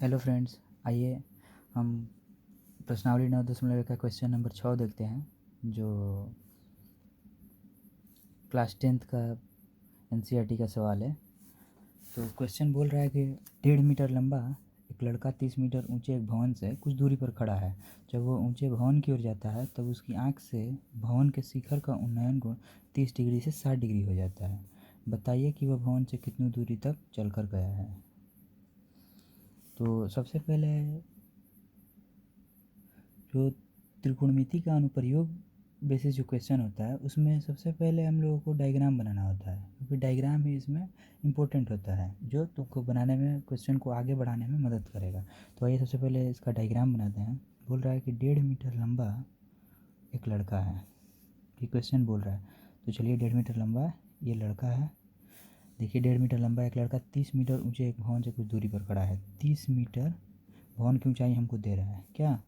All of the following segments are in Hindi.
हेलो फ्रेंड्स, आइए हम प्रश्नावली 9.1 का क्वेश्चन नंबर 6 देखते हैं जो क्लास 10th का एनसीईआरटी का सवाल है। तो क्वेश्चन बोल रहा है कि 1.5 मीटर लंबा एक लड़का 30 मीटर ऊंचे एक भवन से कुछ दूरी पर खड़ा है। जब वो ऊंचे भवन की ओर जाता है तब उसकी आंख से भवन के शिखर का उन्नयन कोण 30 डिग्री से 60 डिग्री हो जाता है। बताइए कि वह भवन से कितनी दूरी तक चलकर गया है। तो सबसे पहले जो त्रिकोणमिति का अनुप्रयोग बेसिस जो क्वेश्चन होता है उसमें सबसे पहले हम लोगों को डायग्राम बनाना होता है, क्योंकि डायग्राम ही इसमें इम्पोर्टेंट होता है जो तुमको बनाने में, क्वेश्चन को आगे बढ़ाने में मदद करेगा। तो आइए सबसे पहले इसका डायग्राम बनाते हैं। बोल रहा है कि 1.5 मीटर लंबा एक लड़का है, ये क्वेश्चन बोल रहा है। तो चलिए 1.5 मीटर लंबा ये लड़का है। देखिए 1.5 मीटर लंबा एक लड़का 30 मीटर ऊंचे एक भवन से कुछ दूरी पर खड़ा है। 30 मीटर भवन की ऊंचाई हमको दे रहा है, क्या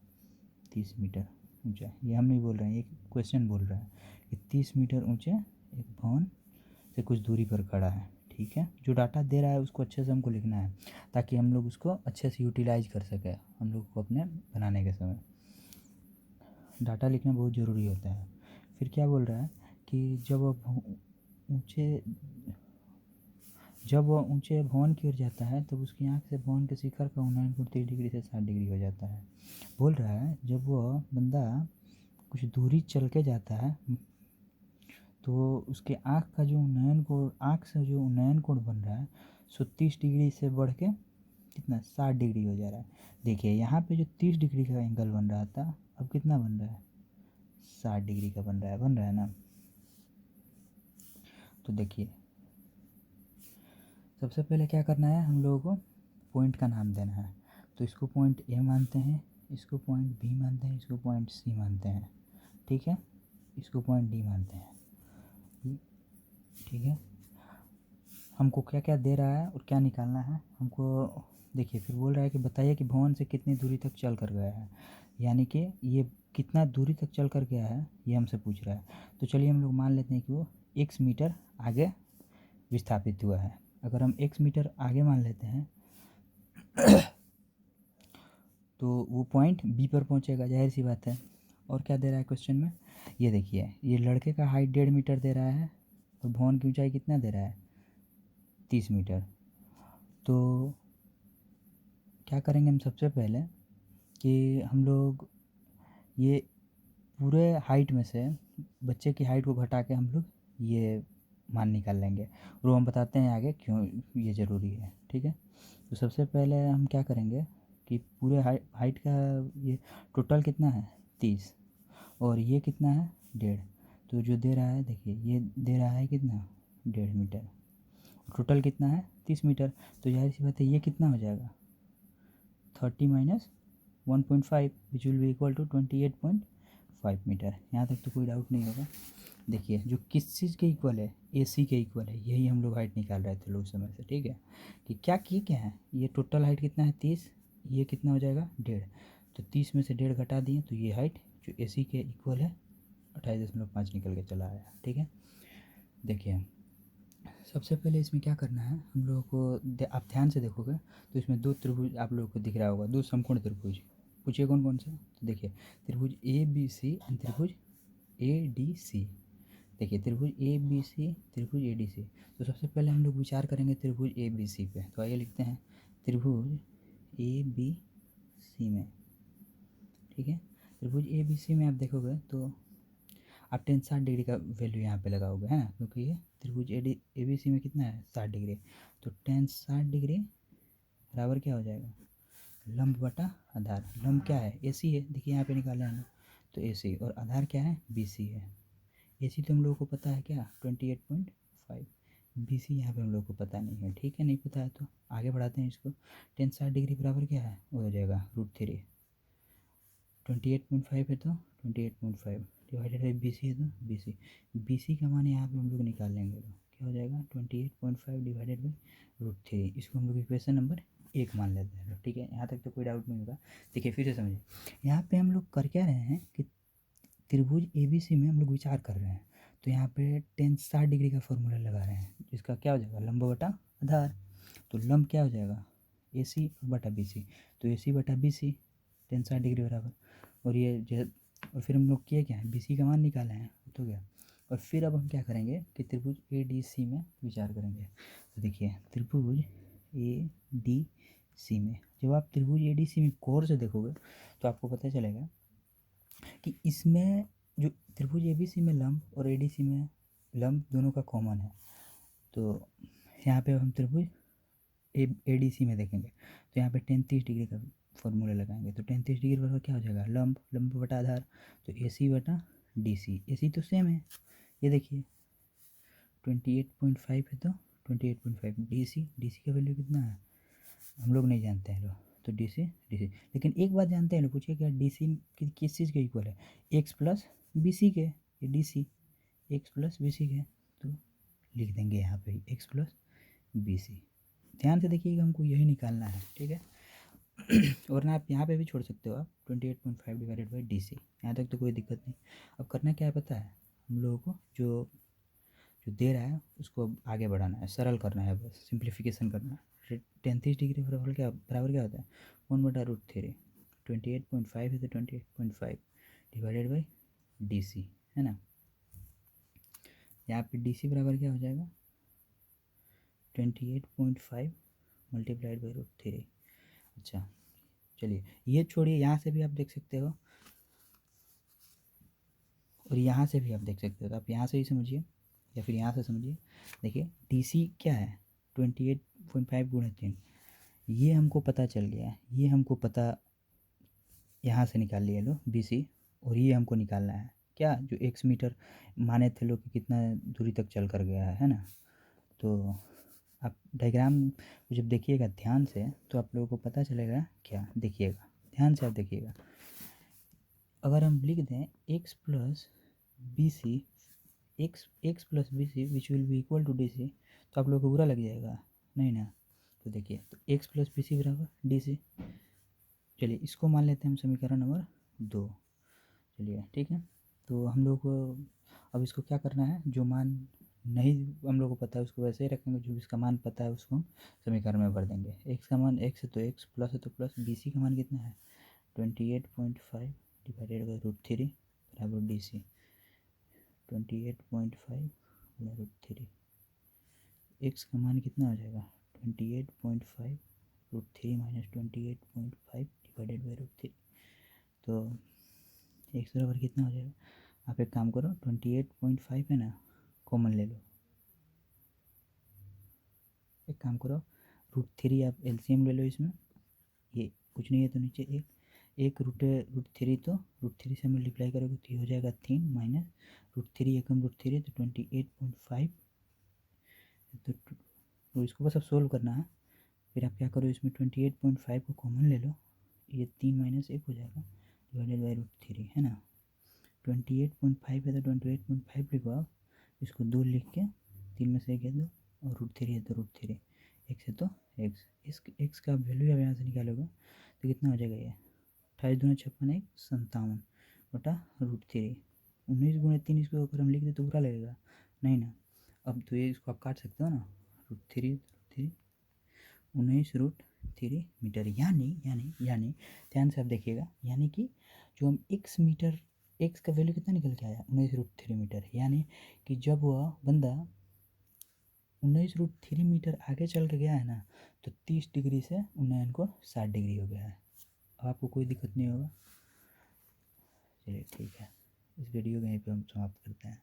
30 मीटर ऊंचा। ये हम नहीं बोल रहे हैं, ये क्वेश्चन बोल रहा है कि 30 मीटर ऊंचे एक भवन से कुछ दूरी पर खड़ा है। ठीक है, जो डाटा दे रहा है उसको अच्छे से हमको लिखना है ताकि हम लोग उसको अच्छे से यूटिलाइज कर सकें हम लोग को अपने बनाने के समय। डाटा लिखना बहुत ज़रूरी होता है। फिर क्या बोल रहा है कि ऊंचे जब वह ऊंचे भवन की ओर जाता है तब उसकी आंख से भवन के शिखर का उन्नयन कोण 30 डिग्री से 60 डिग्री हो जाता है। बोल रहा है जब वह बंदा कुछ दूरी चल के जाता है तो उसके आँख का जो उन्नयन कोण, आँख से जो उन्नयन कोण बन रहा है सो 30 डिग्री से बढ़ के कितना 60 डिग्री हो जा रहा है। देखिए यहाँ पे जो 30 डिग्री का एंगल बन रहा था अब कितना बन रहा है, 60 डिग्री का बन रहा है ना। तो देखिए सबसे पहले क्या करना है, हम लोगों को पॉइंट का नाम देना है। तो इसको पॉइंट ए मानते हैं, इसको पॉइंट बी मानते हैं, इसको पॉइंट सी मानते हैं। ठीक है, इसको पॉइंट डी मानते हैं। ठीक है, हमको क्या क्या दे रहा है और क्या निकालना है हमको। देखिए फिर बोल रहा है कि बताइए कि भवन से कितनी दूरी तक चल कर गया है, यानी कि ये कितना दूरी तक चल कर गया है ये हमसे पूछ रहा है। तो चलिए हम लोग मान लेते हैं कि वो x मीटर आगे विस्थापित हुआ है। अगर हम x मीटर आगे मान लेते हैं तो वो पॉइंट बी पर पहुंचेगा, जाहिर सी बात है। और क्या दे रहा है क्वेश्चन में, ये देखिए ये लड़के का हाइट 1.5 मीटर दे रहा है और भवन की ऊंचाई कितना दे रहा है 30 मीटर। तो क्या करेंगे हम सबसे पहले कि हम लोग ये पूरे हाइट में से बच्चे की हाइट को घटा के हम लोग ये मान निकाल लेंगे और वो हम बताते हैं आगे क्यों ये ज़रूरी है। ठीक है, तो सबसे पहले हम क्या करेंगे कि पूरे हाइट का ये टोटल कितना है 30 और ये कितना है 1.5। तो जो दे रहा है देखिए ये दे रहा है कितना 1.5 मीटर, टोटल कितना है 30 मीटर। तो जाहिर सी बात है ये कितना हो जाएगा 30 minus 1.5 which will be equal to 28.5 metre. यहाँ तक तो कोई डाउट नहीं होगा। देखिए जो किस चीज़ के इक्वल है, AC के इक्वल है, यही हम लोग हाइट निकाल रहे थे लोग समय से। ठीक है, कि क्या है, ये टोटल हाइट कितना है 30, ये कितना हो जाएगा 1.5। तो 30 में से 1.5 घटा दिए तो ये हाइट जो AC के इक्वल है 28.5 निकल के चला आया। ठीक है, देखिए सबसे पहले इसमें क्या करना है हम लोगों को, आप ध्यान से देखोगे तो इसमें दो त्रिभुज आप लोगों को दिख रहा होगा, दो समकोण त्रिभुज। पूछिए कौन कौन से, तो देखिए त्रिभुज ABC और त्रिभुज ADC। देखिए त्रिभुज ABC, त्रिभुज ADC। तो सबसे पहले हम लोग विचार करेंगे त्रिभुज ABC पे। तो आइए लिखते हैं त्रिभुज ABC में। ठीक है, त्रिभुज ABC में आप देखोगे तो आप 60 डिग्री का वैल्यू यहाँ पे लगाओगे, है ना, क्योंकि ये त्रिभुज ABC में कितना है 60 डिग्री। तो 60 डिग्री बराबर क्या हो जाएगा, लंब बटा आधार। लंब क्या है AC है, देखिए यहाँ पे निकाले हैं तो AC, और आधार क्या है BC है। AC तो हम लोगों को पता है क्या 28.5, BC यहाँ पे हम लोग को पता नहीं है। ठीक है, नहीं पता है तो आगे बढ़ाते हैं इसको। 60 डिग्री बराबर क्या है, वो हो जाएगा √3। 28.5 है तो 28.5 डिवाइडेड बाई BC है तो BC का मान यहाँ पे हम लोग निकाल लेंगे तो क्या हो जाएगा 28.5 डिवाइडेड बाई √3। इसको हम लोग इक्वेशन नंबर 1 मान लेते हैं। ठीक है, यहाँ तक तो कोई डाउट नहीं होगा। देखिए फिर से समझिए, यहाँ पे हम लोग कर क्या रहे हैं कि त्रिभुज ABC में हम लोग विचार कर रहे हैं। तो यहाँ पे 60 डिग्री का फॉर्मूला लगा रहे हैं, जिसका क्या हो जाएगा लंब बटा आधार। तो लंब क्या हो जाएगा ए सी बटा बी सी, तो ए सी बटा बी सी tan 60 डिग्री बराबर, और ये जो, और फिर हम लोग किए क्या है, बी सी का मान निकाले हैं तो क्या, और फिर अब हम क्या करेंगे कि त्रिभुज ए डी सी में विचार करेंगे। तो देखिए त्रिभुज ए डी सी में, जब आप त्रिभुज ए डी सी में गौर से देखोगे तो आपको पता चलेगा कि इसमें जो त्रिभुज ए बी सी में लंब और ए डी सी में लंब दोनों का कॉमन है। तो यहाँ पे हम त्रिभुज ए डी सी में देखेंगे तो यहाँ पे tan 30 डिग्री का फॉर्मूला लगाएंगे, तो tan 30 डिग्री बराबर क्या हो जाएगा, लंब, लंब बटा आधार, तो ए सी बटा डी सी, ए सी तो सेम है, ये देखिए 28.5 है, तो 28.5 डी सी, डी सी का वैल्यू कितना है हम लोग नहीं जानते हैं लोग, तो डी सी, लेकिन एक बात जानते हैं लोग, पूछिए क्या डी सी किस चीज़ के इक्वल है, एक्स प्लस बी सी के, ये D C X plus B C के, तो लिख देंगे यहाँ पे एक्स प्लस बी सी। ध्यान से देखिएगा, हमको यही निकालना है, ठीक है। वरना आप यहाँ पे भी छोड़ सकते हो आप 28.5 डिवाइडेड बाई डी सी, यहाँ तक तो कोई दिक्कत नहीं। अब करना क्या है पता है, हम लोगों को जो जो दे रहा है उसको अब आगे बढ़ाना है, सरल करना है, बस सिंप्लीफिकेशन करना है। tan 30 डिग्री बराबर क्या होता है, 1/√3, 28.5 है तो 28.5 डिवाइडेड बाई डी सी, है ना। यहाँ पे डी सी बराबर क्या हो जाएगा, 28.5 मल्टीप्लाइड बाई √3। अच्छा चलिए ये छोड़िए, यहाँ से भी आप देख सकते हो और यहाँ से भी आप देख सकते हो, तो आप यहाँ से ही समझिए या फिर यहाँ से समझिए। देखिए डी सी क्या है, 28.5 गुणे 3, ये हमको पता चल गया है, ये हमको पता यहाँ से निकाल लिया लो बी सी, और ये हमको निकालना है क्या, जो x मीटर माने थे लोग कि कितना दूरी तक चल कर गया है ना। तो आप डायग्राम को जब देखिएगा ध्यान से तो आप लोगों को पता चलेगा क्या, देखिएगा ध्यान से आप देखिएगा, अगर हम लिख दें x plus B C, X plus B C which will be equal to D C, तो आप लोगों को बुरा लग जाएगा नहीं ना। तो देखिए तो एक्स प्लस बी सी बराबर डी सी, चलिए इसको मान लेते हैं हम समीकरण नंबर 2, चलिए ठीक है। तो हम लोग को अब इसको क्या करना है, जो मान नहीं हम लोग को पता है उसको वैसे ही रखेंगे, जो इसका मान पता है उसको हम समीकरण में भर देंगे। एक्स का मान एक्स है तो एक्स, प्लस है तो प्लस, बी सी का मान कितना है 28.5 डिवाइडेड बाई √3 बराबर डी सी, 28.5 √3, एक्स का मान कितना हो जाएगा 28.5 √3 माइनस 28.5 डिवाइडेड बाई √3, तो एक्स बराबर कितना हो जाएगा, आप एक काम करो 28.5 है ना कॉमन ले लो, एक काम करो √3 आप एलसीएम ले लो इसमें, ये कुछ नहीं है तो नीचे एक √3, तो √3 से मल्टीप्लाई करोगे तो ये हो जाएगा 3 माइनस √3 एकम √3 तो 28.5, तो इसको बस अब सोल्व करना है। फिर आप क्या करो इसमें 28.5 को कॉमन ले लो, ये 3 माइनस 1 हो जाएगा डिवाइडेड बाई √3, है ना। 28.5 है तो 28.5 लिखो आप, इसको 2 लिख के 3 में से 1 है 2 और √3 है तो √3, एक्स है तो एक्स, इस एक्स का वैल्यू आप यहाँ से निकालोगे तो कितना हो जाएगा, ये 28 दूना 56 1 57 बटा √3, 19 गुणे 3, इसको अगर हम लिख दे तो बुरा लगेगा नहीं ना। अब तो ये इसको आप काट सकते हो ना, √3 19√3 मीटर, यानी ध्यान से आप देखिएगा, यानी कि जो हम x मीटर, x का वैल्यू कितना निकल के आया 19√3 मीटर, यानी कि जब वह बंदा 19√3 मीटर आगे चल के गया है ना, तो 30 डिग्री से उन्नयन को 60 डिग्री हो गया है। अब आपको कोई दिक्कत नहीं होगा। चलिए ठीक है, इस वीडियो को यहीं पे हम समाप्त करते हैं।